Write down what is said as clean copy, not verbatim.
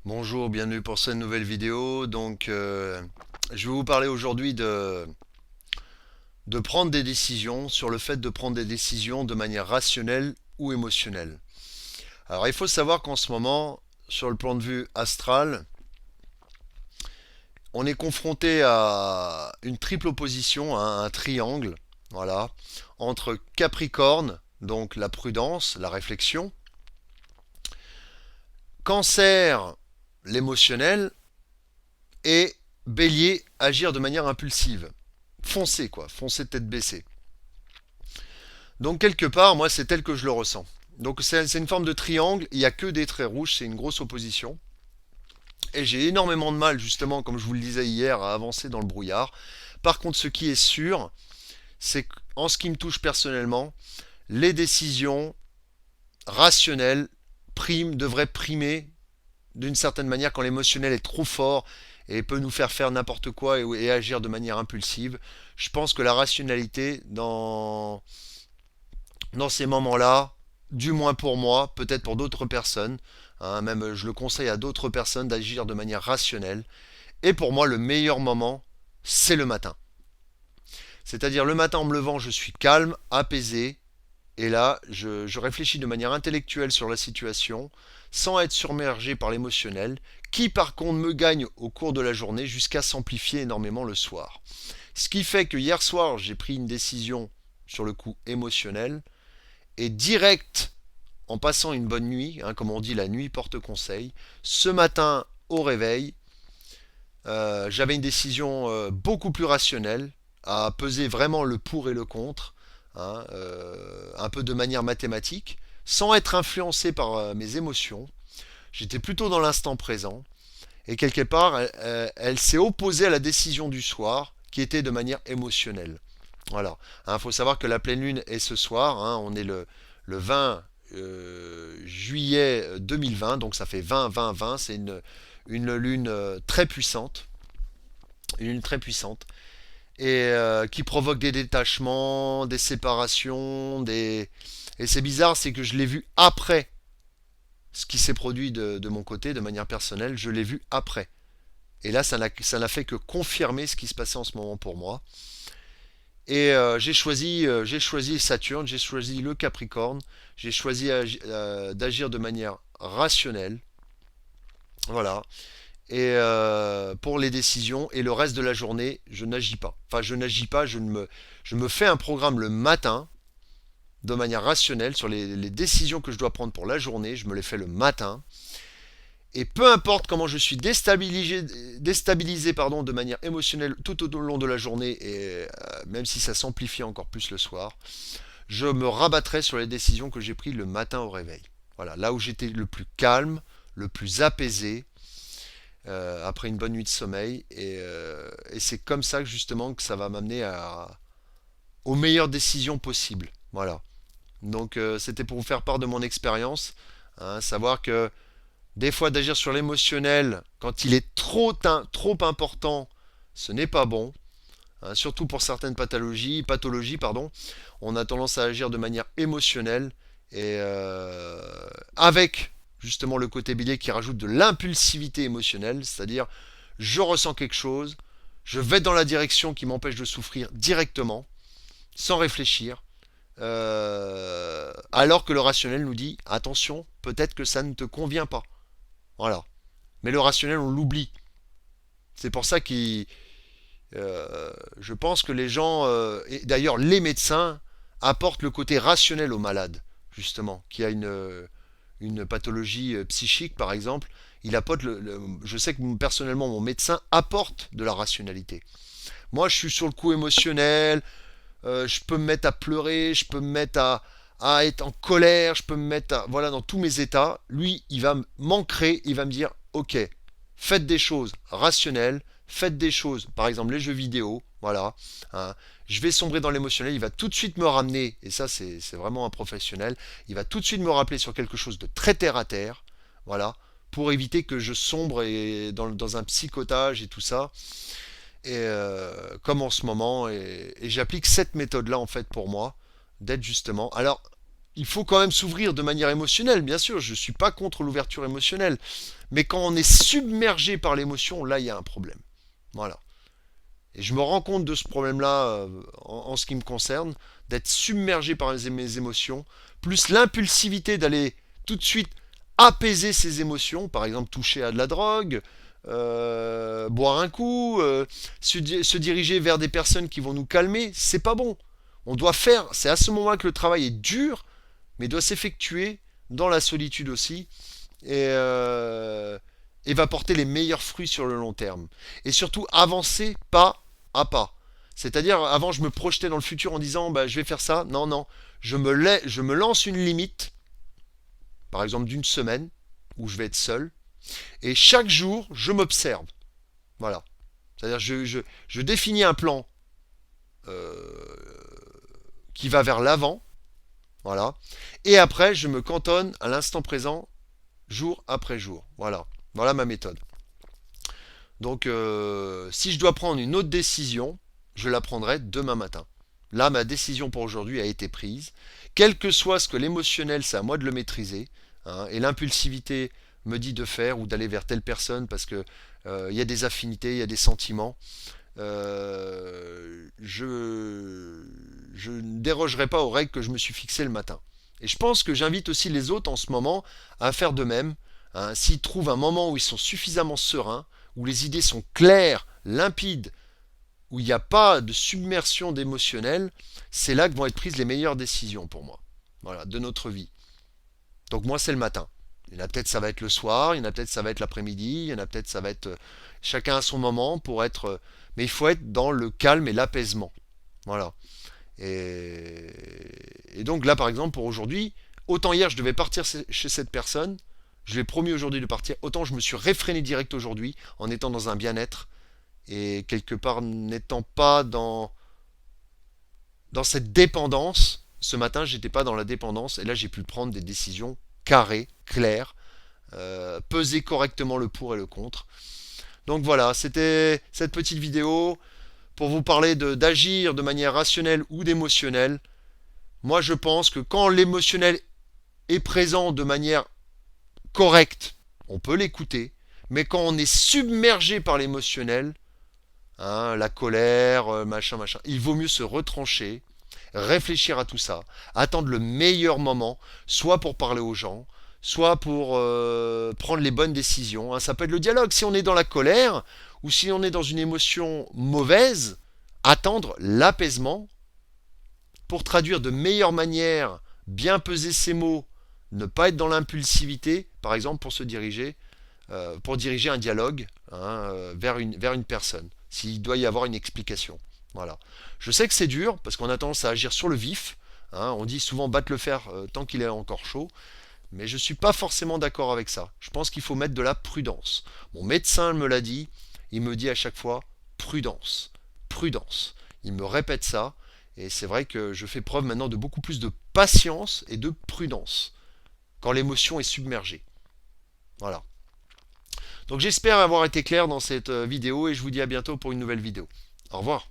Bonjour, bienvenue pour cette nouvelle vidéo. Je vais vous parler aujourd'hui de prendre des décisions, sur le fait de prendre des décisions de manière rationnelle ou émotionnelle. Alors, il faut savoir qu'en ce moment, sur le plan de vue astral, on est confronté à une triple opposition, hein, un triangle, voilà, entre Capricorne, donc la prudence, la réflexion, Cancer, l'émotionnel, et Bélier, agir de manière impulsive. Foncer, quoi, foncer tête baissée. Donc quelque part, moi, c'est tel que je le ressens. Donc c'est une forme de triangle, il n'y a que des traits rouges, c'est une grosse opposition. Et j'ai énormément de mal, justement, comme je vous le disais hier, à avancer dans le brouillard. Par contre, ce qui est sûr, c'est qu'en ce qui me touche personnellement, les décisions rationnelles devraient primer d'une certaine manière quand l'émotionnel est trop fort et peut nous faire n'importe quoi et agir de manière impulsive. Je pense que la rationalité dans ces moments-là, du moins pour moi, peut-être pour d'autres personnes, hein, même je le conseille à d'autres personnes d'agir de manière rationnelle. Et pour moi, le meilleur moment, c'est le matin. C'est-à-dire le matin en me levant, je suis calme, apaisé, et là, je réfléchis de manière intellectuelle sur la situation, sans être submergé par l'émotionnel, qui par contre me gagne au cours de la journée jusqu'à s'amplifier énormément le soir. Ce qui fait que hier soir, j'ai pris une décision sur le coup émotionnel, et direct, en passant une bonne nuit, hein, comme on dit, la nuit porte conseil, ce matin au réveil, j'avais une décision beaucoup plus rationnelle, à peser vraiment le pour et le contre, hein, un peu de manière mathématique, sans être influencé par mes émotions. J'étais plutôt dans l'instant présent, et quelque part, elle s'est opposée à la décision du soir, qui était de manière émotionnelle. Voilà. Il faut savoir que la pleine lune est ce soir, hein, on est le 20 juillet 2020, donc ça fait 20-20-20, c'est une lune très puissante, une lune très puissante, et qui provoque des détachements, des séparations, et c'est bizarre, c'est que je l'ai vu après ce qui s'est produit de mon côté, de manière personnelle, je l'ai vu après. Et là, ça n'a fait que confirmer ce qui se passait en ce moment pour moi. Et j'ai choisi Saturne, j'ai choisi le Capricorne, j'ai choisi d'agir de manière rationnelle, voilà. Et pour les décisions et le reste de la journée, je n'agis pas. Enfin, je n'agis pas, je me fais un programme le matin de manière rationnelle sur les décisions que je dois prendre pour la journée. Je me les fais le matin. Et peu importe comment je suis déstabilisé pardon, de manière émotionnelle tout au long de la journée, et même si ça s'amplifie encore plus le soir, je me rabattrai sur les décisions que j'ai prises le matin au réveil. Voilà, là où j'étais le plus calme, le plus apaisé, après une bonne nuit de sommeil. Et c'est comme ça que justement que ça va m'amener aux meilleures décisions possibles. Voilà. Donc c'était pour vous faire part de mon expérience, hein, savoir que des fois d'agir sur l'émotionnel quand il est trop important, ce n'est pas bon. Hein, surtout pour certaines pathologies, pardon, on a tendance à agir de manière émotionnelle et avec justement le côté bélier qui rajoute de l'impulsivité émotionnelle, c'est-à-dire je ressens quelque chose, je vais dans la direction qui m'empêche de souffrir directement, sans réfléchir, alors que le rationnel nous dit attention, peut-être que ça ne te convient pas. Voilà. Mais le rationnel, on l'oublie. C'est pour ça que je pense que les gens, et d'ailleurs les médecins, apportent le côté rationnel aux malades, justement, qui a une pathologie psychique, par exemple. Je sais que personnellement, mon médecin apporte de la rationalité. Moi, je suis sur le coup émotionnel, je peux me mettre à pleurer, je peux me mettre à être en colère, je peux me mettre voilà, dans tous mes états. Lui, il va m'ancrer, il va me dire, ok, faites des choses rationnelles, faites des choses, par exemple les jeux vidéo, voilà. Hein. Je vais sombrer dans l'émotionnel, il va tout de suite me ramener, et ça c'est vraiment un professionnel, il va tout de suite me rappeler sur quelque chose de très terre à terre, voilà, pour éviter que je sombre dans un psychotage et tout ça et comme en ce moment, et j'applique cette méthode-là en fait pour moi, d'être justement. Alors, il faut quand même s'ouvrir de manière émotionnelle, bien sûr, je ne suis pas contre l'ouverture émotionnelle, mais quand on est submergé par l'émotion, là, il y a un problème. Voilà. Et je me rends compte de ce problème-là en ce qui me concerne, d'être submergé par mes émotions, plus l'impulsivité d'aller tout de suite apaiser ses émotions, par exemple toucher à de la drogue, boire un coup, se diriger vers des personnes qui vont nous calmer, c'est pas bon. On doit faire, c'est à ce moment-là que le travail est dur, mais doit s'effectuer dans la solitude aussi, et, et va porter les meilleurs fruits sur le long terme. Et surtout avancer pas à pas. C'est-à-dire, avant, je me projetais dans le futur en disant, bah, je vais faire ça. Non, non. Je me lance une limite, par exemple d'une semaine, où je vais être seul. Et chaque jour, je m'observe. Voilà. C'est-à-dire, je définis un plan euh, qui va vers l'avant. Voilà. Et après, je me cantonne à l'instant présent, jour après jour. Voilà. Voilà ma méthode. Donc, si je dois prendre une autre décision, je la prendrai demain matin. Là, ma décision pour aujourd'hui a été prise. Quel que soit ce que l'émotionnel, c'est à moi de le maîtriser, hein, et l'impulsivité me dit de faire ou d'aller vers telle personne parce que il y a des affinités, il y a des sentiments. Je ne dérogerai pas aux règles que je me suis fixées le matin. Et je pense que j'invite aussi les autres en ce moment à faire de même, hein. S'ils trouvent un moment où ils sont suffisamment sereins, où les idées sont claires, limpides, où il n'y a pas de submersion d'émotionnel, c'est là que vont être prises les meilleures décisions pour moi. Voilà, de notre vie. Donc moi, c'est le matin. Il y en a peut-être ça va être le soir, il y en a peut-être ça va être l'après-midi, il y en a peut-être ça va être chacun à son moment pour être. Mais il faut être dans le calme et l'apaisement. Voilà. Et donc là, par exemple, pour aujourd'hui, autant hier je devais partir chez cette personne, je lui ai promis aujourd'hui de partir, autant je me suis réfréné direct aujourd'hui en étant dans un bien-être et quelque part n'étant pas dans cette dépendance. Ce matin, j'étais pas dans la dépendance et là j'ai pu prendre des décisions carrées, claires, peser correctement le pour et le contre. Donc voilà, c'était cette petite vidéo pour vous parler d'agir de manière rationnelle ou d'émotionnelle. Moi je pense que quand l'émotionnel est présent de manière correcte, on peut l'écouter, mais quand on est submergé par l'émotionnel, hein, la colère, machin, machin, il vaut mieux se retrancher, réfléchir à tout ça, attendre le meilleur moment, soit pour parler aux gens, soit pour prendre les bonnes décisions, hein. Ça peut être le dialogue. Si on est dans la colère ou si on est dans une émotion mauvaise, attendre l'apaisement pour traduire de meilleure manière, bien peser ses mots, ne pas être dans l'impulsivité, par exemple pour diriger un dialogue, hein, vers une personne, s'il doit y avoir une explication. Voilà. Je sais que c'est dur parce qu'on a tendance à agir sur le vif, hein. On dit souvent battre le fer tant qu'il est encore chaud. Mais je ne suis pas forcément d'accord avec ça. Je pense qu'il faut mettre de la prudence. Mon médecin me l'a dit, il me dit à chaque fois prudence, prudence. Il me répète ça, et c'est vrai que je fais preuve maintenant de beaucoup plus de patience et de prudence quand l'émotion est submergée. Voilà. Donc j'espère avoir été clair dans cette vidéo et je vous dis à bientôt pour une nouvelle vidéo. Au revoir.